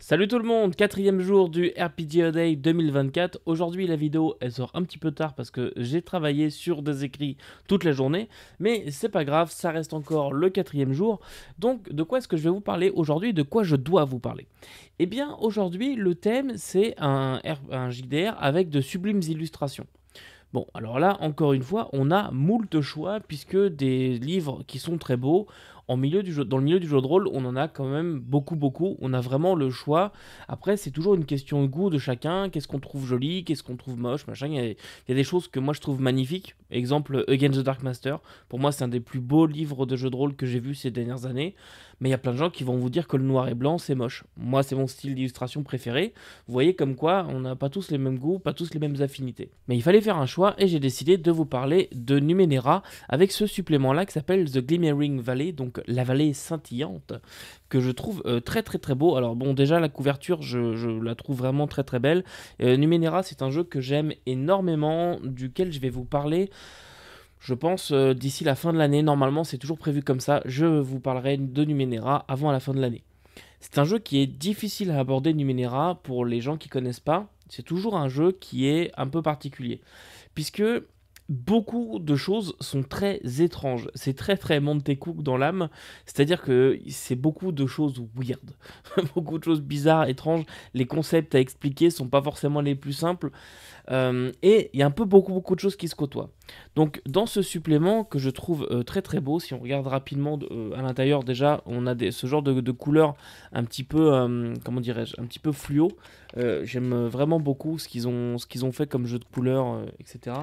Salut tout le monde, quatrième jour du RPG Day 2024. Aujourd'hui la vidéo elle sort un petit peu tard parce que j'ai travaillé sur des écrits toute la journée, mais c'est pas grave, ça reste encore le quatrième jour. Donc de quoi est-ce que je vais vous parler aujourd'hui, de quoi je dois vous parler? Eh bien aujourd'hui le thème c'est un JDR avec de sublimes illustrations. Bon, alors là, encore une fois, on a moult choix, puisque des livres qui sont très beaux, dans le milieu du jeu de rôle, on en a quand même beaucoup, beaucoup. On a vraiment le choix. Après, c'est toujours une question de goût de chacun. Qu'est-ce qu'on trouve joli, qu'est-ce qu'on trouve moche, machin. Il y a des choses que moi je trouve magnifiques. Exemple, Against the Dark Master. Pour moi, c'est un des plus beaux livres de jeu de rôle que j'ai vu ces dernières années. Mais il y a plein de gens qui vont vous dire que le noir et blanc, c'est moche. Moi, c'est mon style d'illustration préféré. Vous voyez comme quoi on n'a pas tous les mêmes goûts, pas tous les mêmes affinités. Mais il fallait faire un choix et j'ai décidé de vous parler de Numenera avec ce supplément-là qui s'appelle The Glimmering Valley, donc la vallée scintillante, que je trouve très très très beau. Alors bon, déjà la couverture, je la trouve vraiment très très belle. Numenera, c'est un jeu que j'aime énormément, duquel je vais vous parler. Je pense d'ici la fin de l'année, normalement c'est toujours prévu comme ça, je vous parlerai de Numenera avant la fin de l'année. C'est un jeu qui est difficile à aborder Numenera pour les gens qui connaissent pas. C'est toujours un jeu qui est un peu particulier. Puisque beaucoup de choses sont très étranges. C'est très très Monte Cook dans l'âme. C'est-à-dire que c'est beaucoup de choses weird. Beaucoup de choses bizarres, étranges. Les concepts à expliquer sont pas forcément les plus simples. Et il y a un peu beaucoup de choses qui se côtoient. Donc dans ce supplément que je trouve très très beau, si on regarde rapidement à l'intérieur déjà, on a ce genre de couleurs un petit peu, comment dirais-je, un petit peu fluo. J'aime vraiment beaucoup ce qu'ils ont fait comme jeu de couleurs, etc.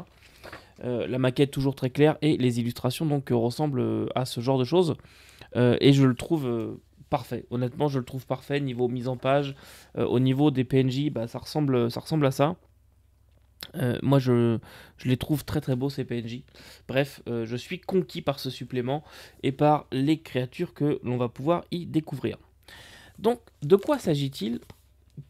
La maquette toujours très claire et les illustrations donc ressemblent à ce genre de choses. Et je le trouve parfait. Honnêtement, je le trouve parfait niveau mise en page, au niveau des PNJ, bah, ça ressemble à ça. Moi, je les trouve très très beaux ces PNJ. Bref, je suis conquis par ce supplément et par les créatures que l'on va pouvoir y découvrir. Donc, de quoi s'agit-il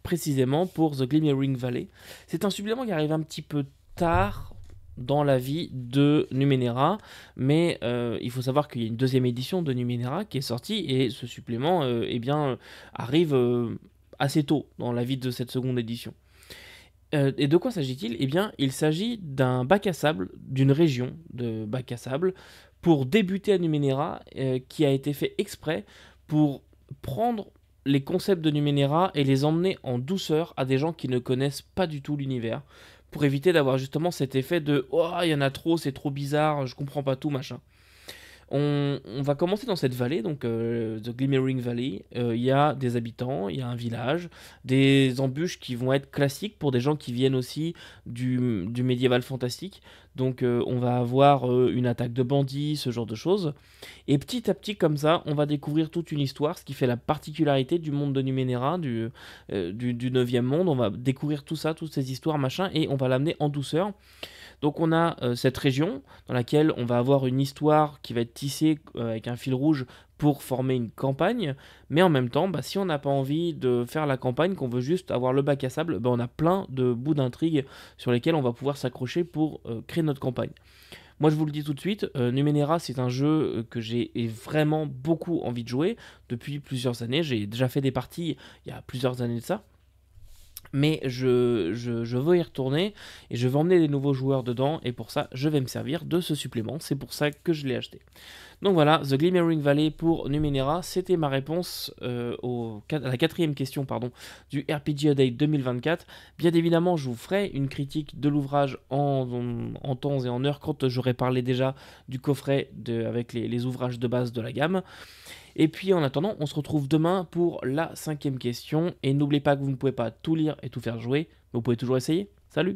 précisément pour The Glimmering Valley? C'est un supplément qui arrive un petit peu tard dans la vie de Numenera, mais il faut savoir qu'il y a une deuxième édition de Numenera qui est sortie et ce supplément arrive assez tôt dans la vie de cette seconde édition. Et de quoi s'agit-il? Eh bien, il s'agit d'un bac à sable, d'une région de bac à sable, pour débuter à Numenera, qui a été fait exprès pour prendre les concepts de Numenera et les emmener en douceur à des gens qui ne connaissent pas du tout l'univers, pour éviter d'avoir justement cet effet de «Oh, il y en a trop, c'est trop bizarre, je comprends pas tout, machin». On va commencer dans cette vallée, donc The Glimmering Valley. Il y a des habitants, il y a un village, des embûches qui vont être classiques pour des gens qui viennent aussi du médiéval fantastique. Donc on va avoir une attaque de bandits, ce genre de choses. Et petit à petit, comme ça, on va découvrir toute une histoire, ce qui fait la particularité du monde de Numenera, du 9e monde. On va découvrir tout ça, toutes ces histoires, machin, et on va l'amener en douceur. Donc on a cette région dans laquelle on va avoir une histoire qui va être tissée avec un fil rouge pour former une campagne, mais en même temps, bah, si on n'a pas envie de faire la campagne, qu'on veut juste avoir le bac à sable, bah, on a plein de bouts d'intrigue sur lesquels on va pouvoir s'accrocher pour créer notre campagne. Moi je vous le dis tout de suite, Numenera c'est un jeu que j'ai vraiment beaucoup envie de jouer depuis plusieurs années. J'ai déjà fait des parties il y a plusieurs années de ça. Mais je veux y retourner et je veux emmener des nouveaux joueurs dedans et pour ça je vais me servir de ce supplément, c'est pour ça que je l'ai acheté. Donc voilà, The Glimmering Valley pour Numenera, c'était ma réponse à la quatrième question pardon, du RPG A Day 2024. Bien évidemment je vous ferai une critique de l'ouvrage en temps et en heure quand j'aurai parlé déjà du coffret avec les ouvrages de base de la gamme. Et puis en attendant, on se retrouve demain pour la cinquième question. Et n'oubliez pas que vous ne pouvez pas tout lire et tout faire jouer, mais vous pouvez toujours essayer. Salut!